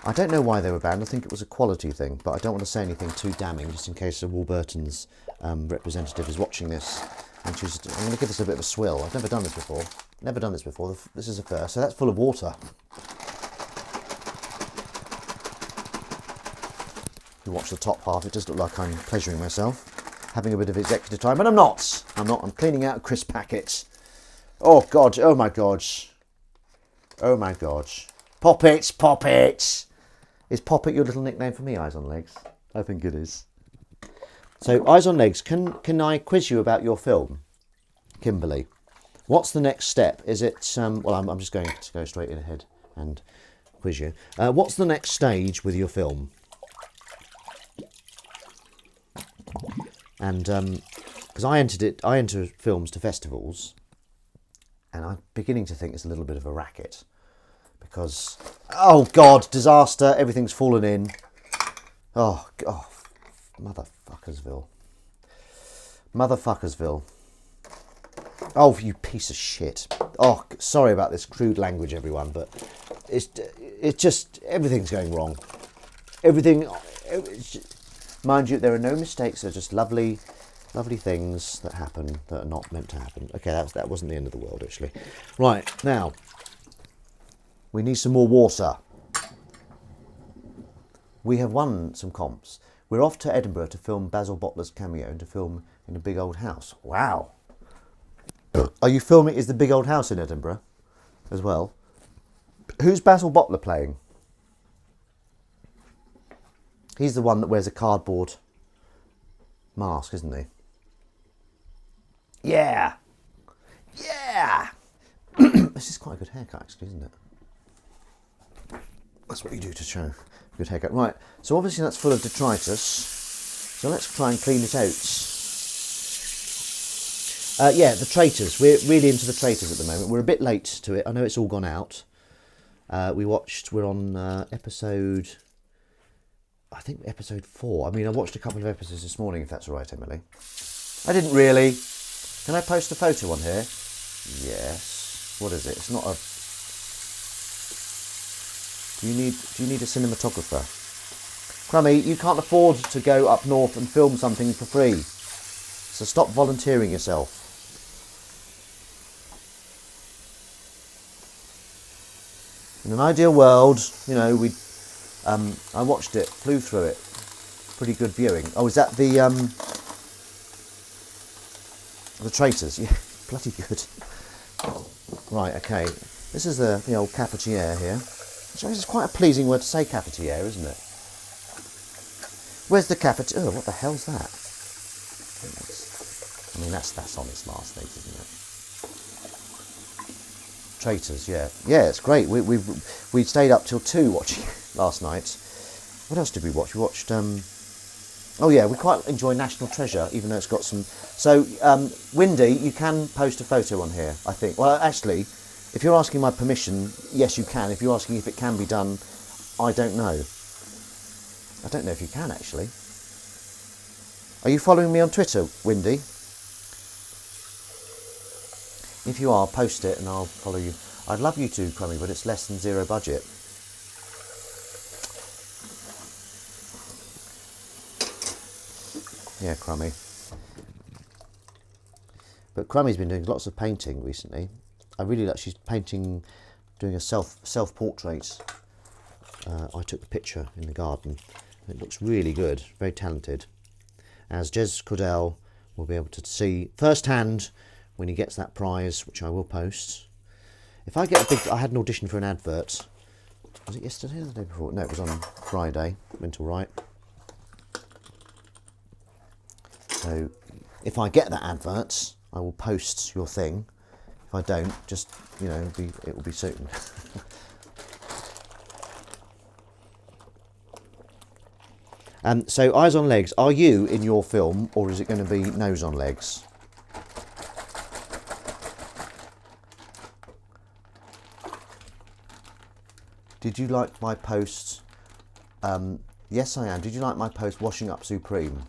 I don't know why they were banned. I think it was a quality thing, but I don't want to say anything too damning, just in case a Warburton's representative is watching this. And I'm going to give this a bit of a swill. I've never done this before. Never done this before. This is a first. So that's full of water. If you watch the top half, it does look like I'm pleasuring myself, having a bit of executive time, but I'm not. I'm cleaning out a crisp packet. Oh God! Oh my God! Oh my God! Pop it! Pop it! Is Pop It your little nickname for me, Eyes on Legs? I think it is. So, Eyes on Legs, can I quiz you about your film, Kimberly? What's the next step? Is it, well, I'm just going to go straight ahead and quiz you. What's the next stage with your film? And, because I enter films to festivals, and I'm beginning to think it's a little bit of a racket. Because, oh God, disaster, everything's fallen in. Oh, God, motherfuckersville. Motherfuckersville. Oh, you piece of shit. Oh, sorry about this crude language, everyone, but it's just, everything's going wrong. Everything, mind you, there are no mistakes, they're just lovely things that happen that are not meant to happen. Okay, that wasn't the end of the world, actually. Right, now, we need some more water. We have won some comps. We're off to Edinburgh to film Basil Botler's cameo and to film in a big old house. Wow. Are you filming? Is the big old house in Edinburgh as well? Who's Basil Botler playing? He's the one that wears a cardboard mask, isn't he? Yeah. Yeah. This is quite a good haircut, actually, isn't it? That's what you do to show a good haircut. Right, so obviously that's full of detritus. So let's try and clean it out. Yeah, the Traitors. We're really into the Traitors at the moment. We're a bit late to it. I know it's all gone out. We're on episode, I think episode 4. I mean, I watched a couple of episodes this morning, if that's all right, Emily. I didn't really. Can I post a photo on here? Yes. What is it? It's not a... Do you need a cinematographer? Crummy, you can't afford to go up north and film something for free. So stop volunteering yourself. In an ideal world, you know, I watched it, flew through it. Pretty good viewing. Oh, is that the Traitors? Yeah, bloody good. Right, okay. This is the old cafetiere here. So it's quite a pleasing word to say, cafetiere, isn't it? Where's the cafetiere? Oh, what the hell's that? I mean, that's on its last legs, isn't it? Traitors, yeah. Yeah, it's great. We stayed up till 2 watching last night. What else did we watch? We watched... Oh, yeah, we quite enjoy National Treasure, even though it's got some... So, Windy, you can post a photo on here, I think. Well, actually... If you're asking my permission, yes, you can. If you're asking if it can be done, I don't know. I don't know if you can, actually. Are you following me on Twitter, Windy? If you are, post it and I'll follow you. I'd love you to, Crummy, but it's less than 0 budget. Yeah, Crummy. But Crummy's been doing lots of painting recently. I really like, she's painting, doing a self-portrait. I took the picture in the garden. It looks really good, very talented. As Jez Cordell will be able to see firsthand when he gets that prize, which I will post. If I get a big, I had an audition for an advert. Was it yesterday or the day before? No, it was on Friday. Went all right. So if I get that advert, I will post your thing. If I don't, just, you know, it will be soon. So, Eyes on Legs, are you in your film, or is it going to be Nose on Legs? Did you like my post? Yes, I am. Did you like my post, Washing Up Supreme?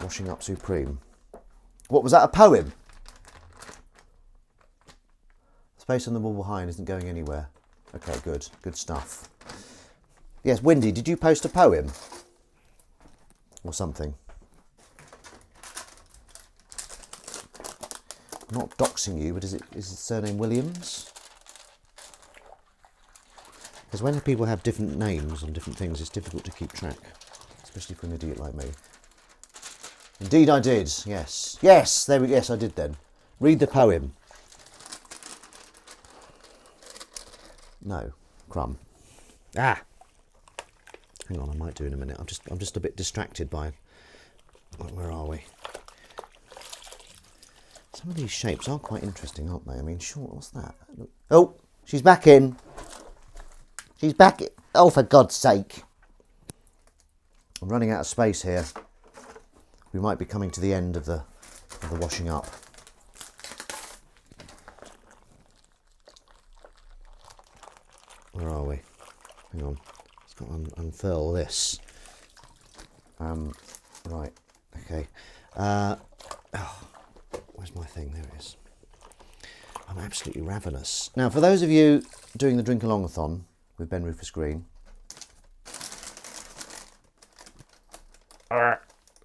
Washing Up Supreme. What, was that a poem? Space on the wall behind isn't going anywhere. Okay, good. Good stuff. Yes, Windy, did you post a poem? Or something? I'm not doxing you, but is his surname Williams? Because when people have different names on different things, it's difficult to keep track, especially for an idiot like me. Indeed I did, yes. Yes, yes, I did then. Read the poem. No, crumb. Ah! Hang on, I might do in a minute. I'm just a bit distracted by... Where are we? Some of these shapes are quite interesting, aren't they? I mean, sure, what's that? Oh, she's back in. She's back in. Oh, for God's sake. I'm running out of space here. We might be coming to the end of the washing up. Where are we? Hang on. It's got to unfurl this. Right. Okay. Where's my thing? There it is. I'm absolutely ravenous. Now, for those of you doing the Drink Along-a-thon with Ben Rufus Green.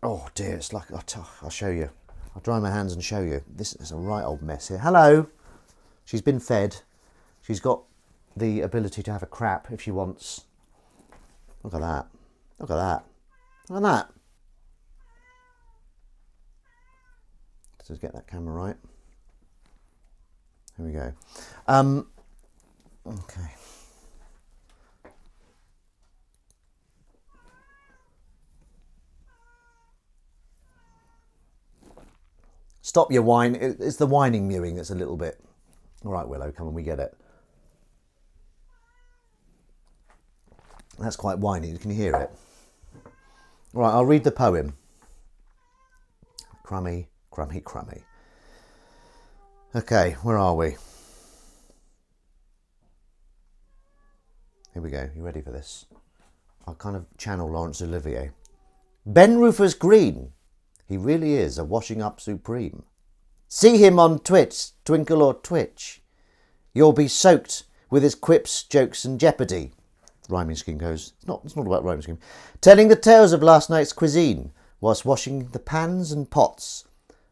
Oh dear, it's like, I'll show you. I'll dry my hands and show you. This is a right old mess here. Hello. She's been fed. She's got the ability to have a crap if she wants. Look at that. Look at that. Look at that. Let's just get that camera right. Here we go. Okay. Stop your whine. It's the whining mewing that's a little bit... All right, Willow, come on, we get it. That's quite whiny. Can you hear it? All right, I'll read the poem. Crummy, crummy, crummy. Okay, where are we? Here we go. You ready for this? I'll kind of channel Laurence Olivier. Ben Rufus Green. He really is a washing up supreme. See him on Twitch, Twinkle or Twitch. You'll be soaked with his quips, jokes and jeopardy. Rhyming scheme goes. It's not about rhyming scheme. Telling the tales of last night's cuisine whilst washing the pans and pots.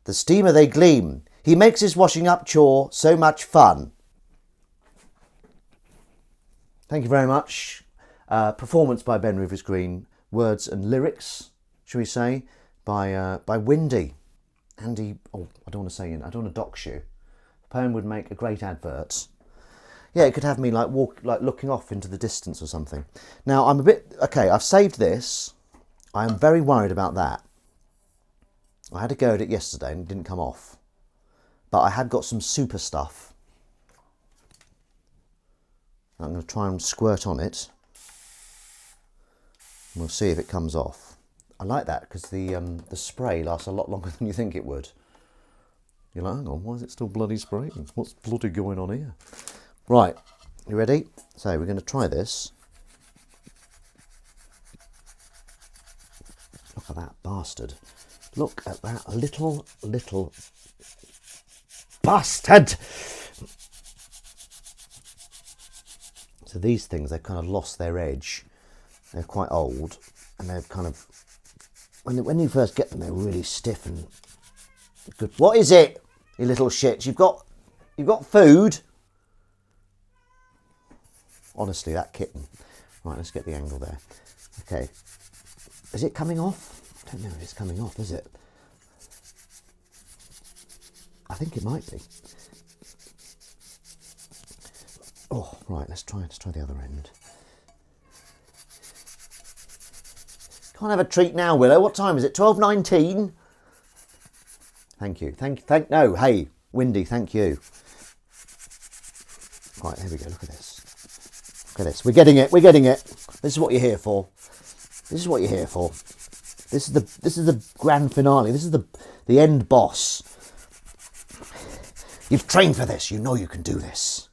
The steamer they gleam. He makes his washing up chore so much fun. Thank you very much. Performance by Ben Rufus Green. Words and lyrics, shall we say, by Windy. Andy, oh, I don't want to say I don't want to dox you. The poem would make a great advert. Yeah, it could have me like looking off into the distance or something. Now I'm a bit okay. I've saved this. I am very worried about that. I had a go at it yesterday and it didn't come off, but I had got some super stuff. I'm going to try and squirt on it. We'll see if it comes off. I like that because the spray lasts a lot longer than you think it would. You're like, hang on, why is it still bloody spraying? What's bloody going on here? Right, you ready? So we're going to try this. Look at that bastard. Look at that little bastard. So these things, they've kind of lost their edge. They're quite old and they're kind of, when you first get them, they're really stiff and good. What is it, you little shits? You've got food? Honestly, that kitten. Right, let's get the angle there. Okay. Is it coming off? I don't know if it's coming off, is it? I think it might be. Oh, right, let's try the other end. Can't have a treat now, Willow. What time is it? 12:19? Thank you. No, hey, Windy, thank you. Right, here we go. Look at this. Look at this. We're getting it. This is what you're here for. This is the grand finale. This is the end boss. You've trained for this. You know you can do this.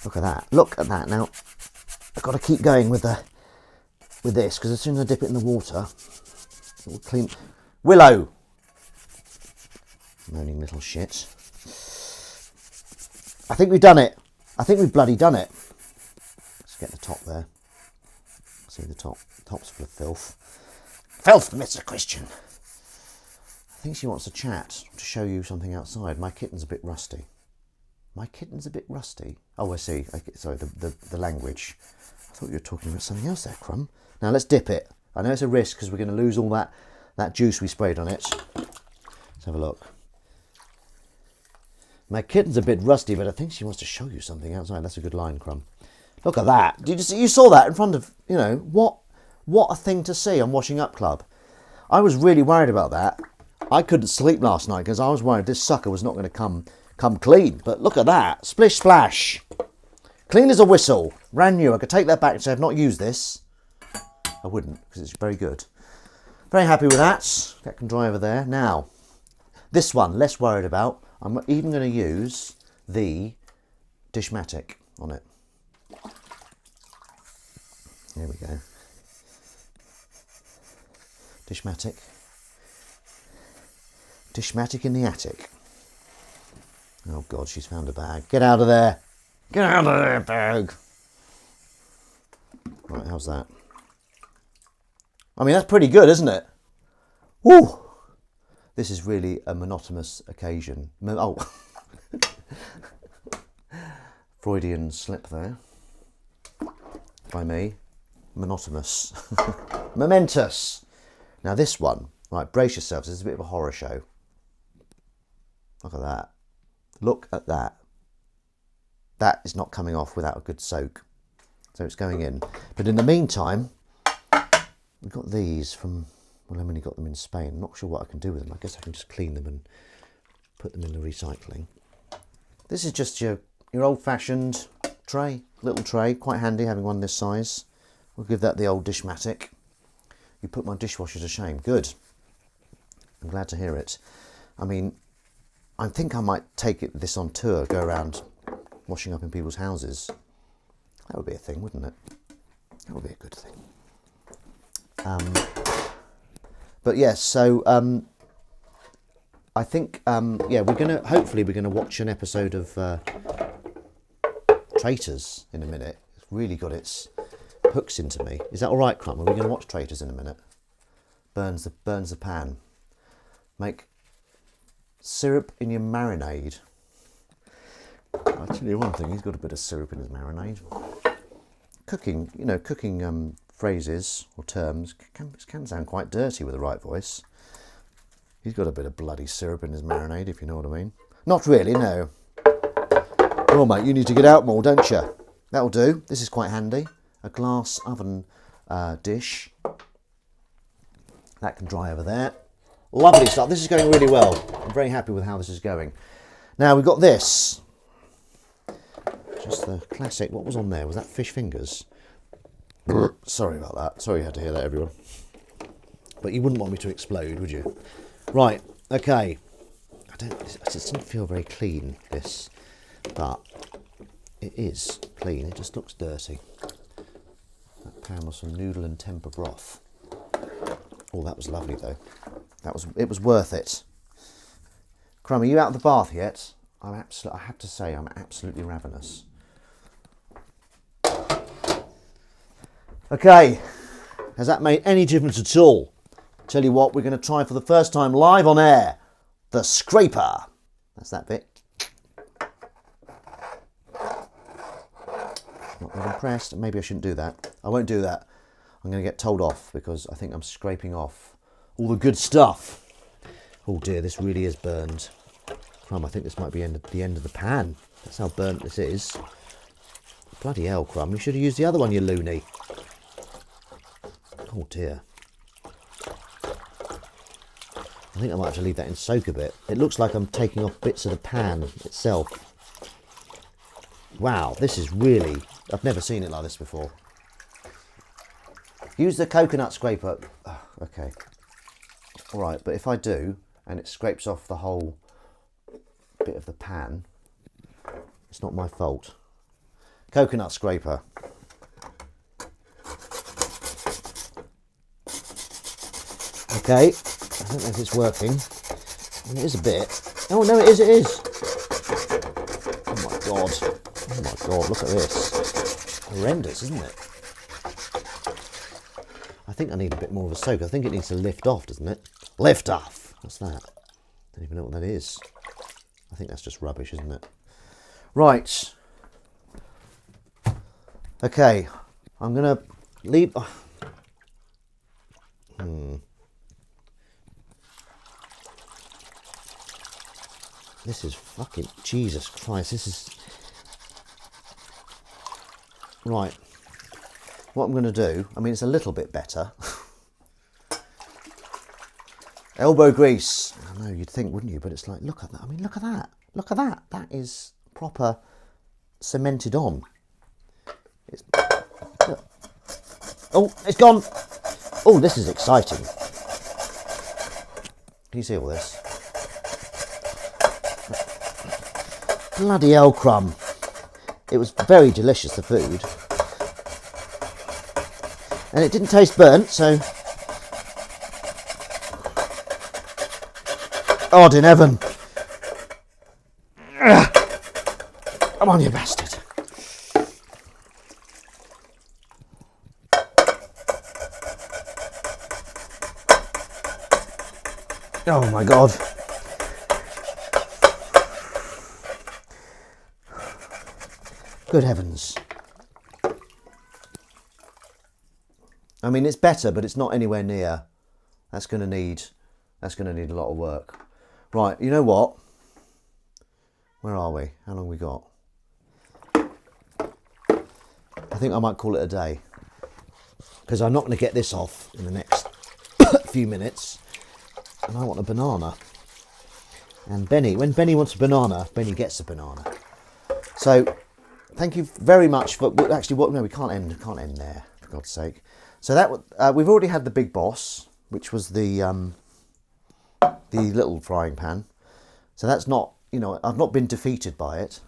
Look at that. Now, I've got to keep going with this because as soon as I dip it in the water, it will clean. Willow, moaning little shit. I think we've done it. I think we've bloody done it. get the top there. See the top? The top's full of filth. Filth, Mr. Christian! I think she wants to chat, to show you something outside. My kitten's a bit rusty. My kitten's a bit rusty? Oh, I see. Sorry, the language. I thought you were talking about something else there, Crumb. Now, let's dip it. I know it's a risk because we're going to lose all that juice we sprayed on it. Let's have a look. My kitten's a bit rusty, but I think she wants to show you something outside. That's a good line, Crumb. Look at that. Did you see? You saw that in front of, you know, what a thing to see on Washing Up Club. I was really worried about that. I couldn't sleep last night because I was worried this sucker was not going to come clean. But look at that. Splish splash. Clean as a whistle. Brand new. I could take that back and say I've not used this. I wouldn't because it's very good. Very happy with that. That can dry over there. Now, this one, less worried about. I'm even going to use the Dishmatic on it. There we go. Dishmatic. Dishmatic in the attic. Oh God, she's found a bag. Get out of there. Get out of there, bag. Right, how's that? I mean, that's pretty good, isn't it? Woo! This is really a monotonous occasion. Oh. Freudian slip there. By me. Monotonous. Momentous. Now this one. Right, brace yourselves. This is a bit of a horror show. Look at that. Look at that. That is not coming off without a good soak. So it's going in. But in the meantime, we've got these from... Well, I've only got them in Spain. I'm not sure what I can do with them. I guess I can just clean them and put them in the recycling. This is just your old-fashioned tray, little tray. Quite handy having one this size. We'll give that the old Dishmatic. You put my dishwasher to shame. Good. I'm glad to hear it. I mean, I think I might take this on tour, go around washing up in people's houses. That would be a thing, wouldn't it? That would be a good thing. But yes, so I think yeah, hopefully we're gonna watch an episode of Traitors in a minute. It's really got its hooks into me. Is that all right, Crumb? Are we going to watch Traitors in a minute? Burns the pan. Make syrup in your marinade. I'll tell you one thing. He's got a bit of syrup in his marinade. Cooking, you know, phrases or terms can sound quite dirty with the right voice. He's got a bit of bloody syrup in his marinade, if you know what I mean. Not really, no. Oh, mate, you need to get out more, don't you? That'll do. This is quite handy. A glass oven dish. That can dry over there. Lovely stuff. This is going really well. I'm very happy with how this is going. Now, we've got this. Just the classic. What was on there? Was that fish fingers? Sorry about that. Sorry you had to hear that, everyone. But you wouldn't want me to explode, would you? Right, okay. It doesn't feel very clean, this. But it is clean. It just looks dirty. That pan was some noodle and tempeh broth. Oh, that was lovely, though. It was worth it. Crumb, are you out of the bath yet? I have to say, I'm absolutely ravenous. Okay, has that made any difference at all? Tell you what, we're going to try for the first time live on air, the scraper. That's that bit. Not that impressed. Maybe I shouldn't do that. I won't do that. I'm going to get told off because I think I'm scraping off all the good stuff. Oh dear, this really is burned. Crumb, I think this might be the end of the pan. That's how burnt this is. Bloody hell, Crumb. You should have used the other one, you loony. Oh dear. I think I might have to leave that in soak a bit. It looks like I'm taking off bits of the pan itself. Wow, this is really... I've never seen it like this before. Use the coconut scraper. Oh, okay. All right, but if I do, and it scrapes off the whole bit of the pan, it's not my fault. Coconut scraper. Okay, I don't know if it's working. I mean, it is a bit. Oh no, it is, it is. Oh my God. Oh my God, look at this. Horrendous, isn't it? I think I need a bit more of a soak. I think it needs to lift off, doesn't it? Lift off! What's that? Don't even know what that is. I think that's just rubbish, isn't it? Right. Okay. I'm going to leave... This is fucking... Jesus Christ, this is... Right. What I'm going to do... I mean, it's a little bit better. Elbow grease. I know, you'd think, wouldn't you? But it's like, look at that. I mean, look at that. Look at that. That is proper cemented on. It's... Oh, it's gone. Oh, this is exciting. Can you see all this? Bloody hell, crumb. It was very delicious, the food. And it didn't taste burnt, so... Odd in heaven. Come on, you bastard. Oh my God. Good heavens. I mean, it's better, but it's not anywhere near. That's going to need a lot of work. Right, you know what? Where are we? How long we got? I think I might call it a day, because I'm not going to get this off in the next few minutes, and I want a banana. And when Benny wants a banana, Benny gets a banana. So, thank you very much for actually. No, we can't end there, for God's sake. So that we've already had the big boss, which was the little frying pan. So that's not, I've not been defeated by it.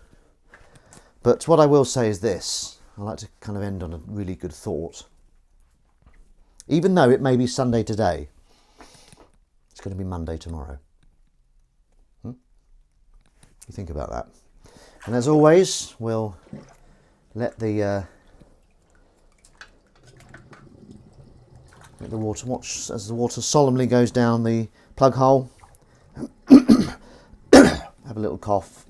But what I will say is this. I like to kind of end on a really good thought. Even though it may be Sunday today, it's going to be Monday tomorrow. You think about that. And as always, we'll let the water watch as the water solemnly goes down the plug hole. Have a little cough.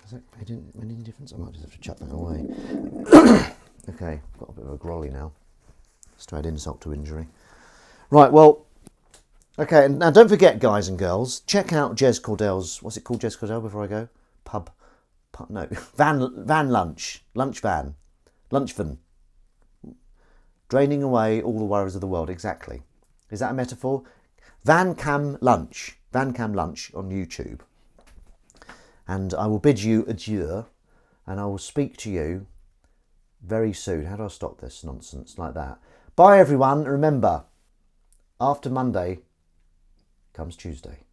Has that made any difference? I might just have to chuck that away. Okay, got a bit of a grolly now. Straight insult to injury. Right, well, okay, and now don't forget, guys and girls, check out Jez Cordell's, what's it called, Jez Cordell, before I go? Lunch van. Draining away all the worries of the world, exactly. Is that a metaphor? Van Cam Lunch on YouTube. And I will bid you adieu, and I will speak to you very soon. How do I stop this nonsense like that? Bye everyone, remember, after Monday comes Tuesday.